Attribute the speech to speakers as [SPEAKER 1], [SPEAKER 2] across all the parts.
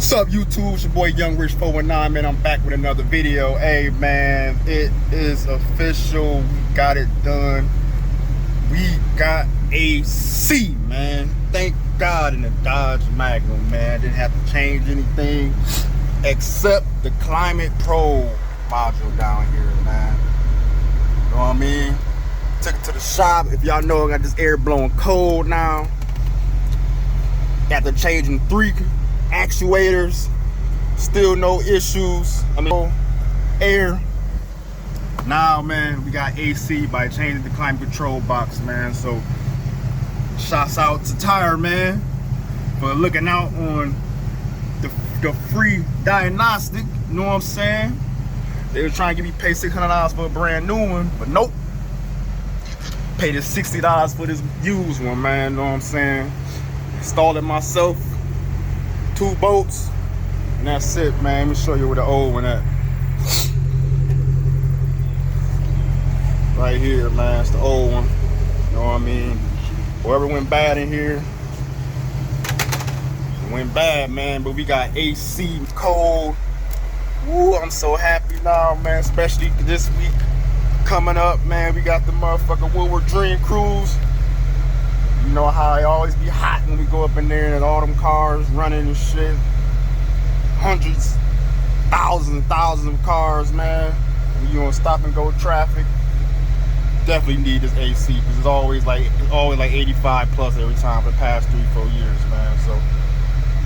[SPEAKER 1] What's up, YouTube? It's your boy Young Rich 419, man. I'm back with another video. Hey, man, it is official. We got it done. We got AC, man. Thank God in the Dodge Magnum, man. Didn't have to change anything except the Climate Pro module down here, man. You know what I mean? Took it to the shop. If y'all know, I got this air blowing cold now. After changing 3 actuators, still no issues. I mean, air. Now, man, we got AC by changing the climate control box, man. So, shouts out to Tire, man, for looking out on the free diagnostic. You know what I'm saying? They were trying to get me pay $600 for a brand new one, but nope. Paid this $60 for this used one, man. You know what I'm saying? Installed it myself, 2 bolts, and that's it, man. Let me show you where the old one at. Right here, man. It's the old one. You know what I mean? Whoever went bad in here, it went bad, man. But we got AC cold. Woo, I'm so happy now, man. Especially this week coming up, man. We got the motherfucking Wooward Dream Cruise. You know how it always be hot when we go up in there and all them cars running and shit. Hundreds, thousands of cars, man. When you on stop and go traffic, definitely need this AC because it's always like 85 plus every time for the past 3-4 years, man. So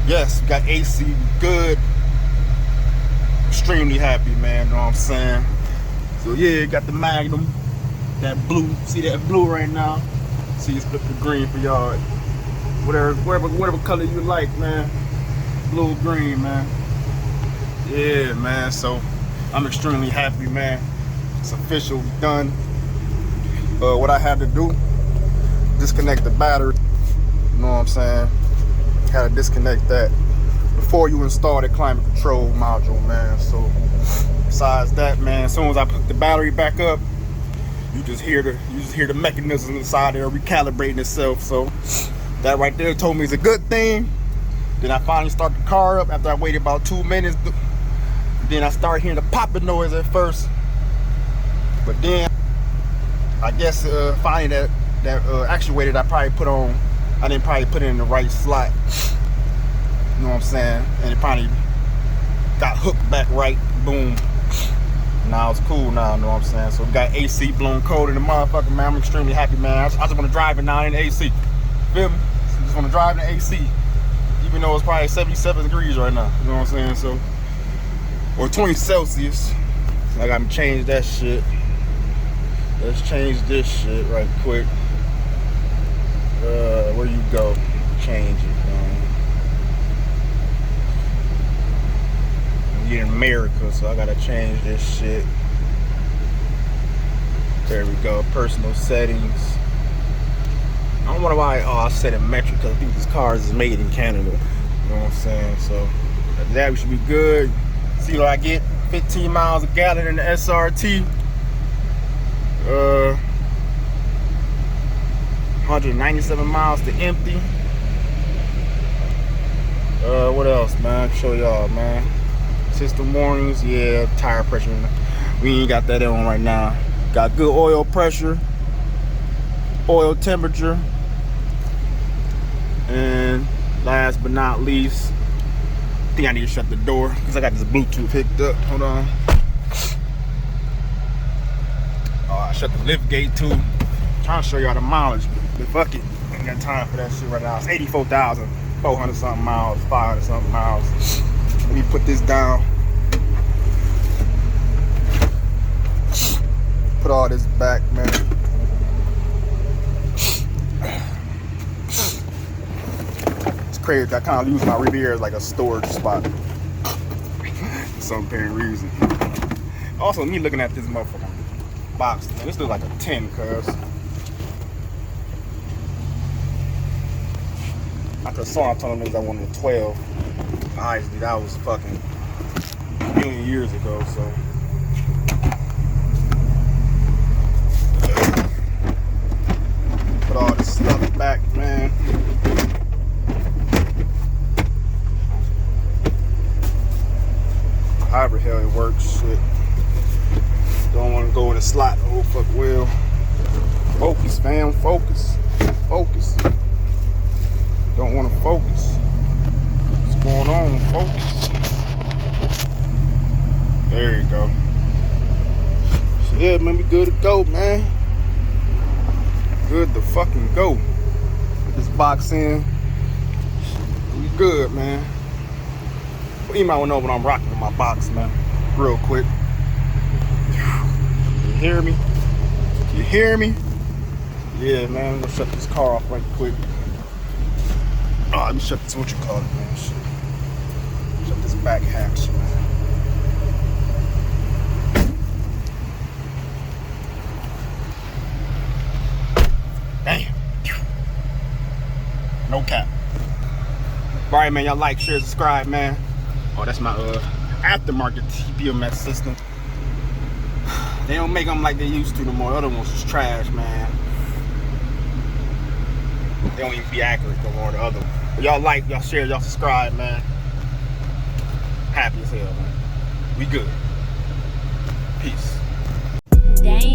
[SPEAKER 1] yes, we got AC, good. Extremely happy, man. You know what I'm saying? So yeah, got the Magnum, that blue. See that blue right now? See, it's flip the green for y'all. Whatever color you like, man. Blue, green, man. Yeah, man. So I'm extremely happy, man. It's official, done. What I had to do, disconnect the battery. You know what I'm saying? Had to disconnect that before you install the climate control module, man. So besides that, man, as soon as I put the battery back up, you just hear the mechanism inside there recalibrating itself. So that right there told me it's a good thing. Then I finally start the car up after I waited about 2 minutes. Then I started hearing the popping noise at first, but then I guess finally that actuator that I probably put on, I didn't probably put it in the right slot. You know what I'm saying? And it probably got hooked back right. Boom. Now it's cool now, you know what I'm saying? So we got AC blown cold in the motherfucker, man. I'm extremely happy, man. I just want to drive it now in AC. Feel me? Just want to drive in AC. Even though it's probably 77 degrees right now. You know what I'm saying? So, or 20 Celsius. I got to change that shit. Let's change this shit right quick. Where you go? Change it, man. In America, so I gotta change this shit. There we go. Personal settings. I don't know why I set it metric because I think this car is made in Canada. You know what I'm saying? So that we should be good. See what I get? 15 miles a gallon in the SRT. 197 miles to empty. What else, man? Show y'all, man. System warnings, yeah, tire pressure. We ain't got that on right now. Got good oil pressure, oil temperature, and last but not least, I think I need to shut the door because I got this Bluetooth hooked up. Hold on. Oh, I shut the lift gate too. I'm trying to show y'all the mileage, but fuck it. I ain't got time for that shit right now. It's 84,400 something miles, 500 something miles. Let me put this down. Put all this back, man. It's crazy. I kind of use my Riviera as like a storage spot for some apparent reason. Also, me looking at this motherfucking box, man, this looks like a 10, cuz. I could have saw I told them I wanted a 12. Honestly, that was fucking a million years ago, so. Put all this stuff back, man. work. Shit. Don't want to go in the slot. Oh fuck well. Focus, fam. Focus. Focus. Don't want to focus. What's going on? Focus. There you go. So yeah, man, we good to go, man. Good to fucking go. Put this box in. We good, man. Well, you might want to know when I'm rocking with my box, man. Real quick. You hear me? You hear me? Yeah, man. I'm gonna shut this car off right quick. Oh, let me shut this, what you call it, man. Shut this back hatch, man. Damn. No cap. Alright, man, y'all like, share, subscribe, man. Oh, that's my aftermarket TPMS system. They don't make them like they used to no more. The other ones is trash, man. They don't even be accurate no more, the other one. But y'all like, y'all share, y'all subscribe, man. Happy as hell, man. We good. Peace.
[SPEAKER 2] Dang.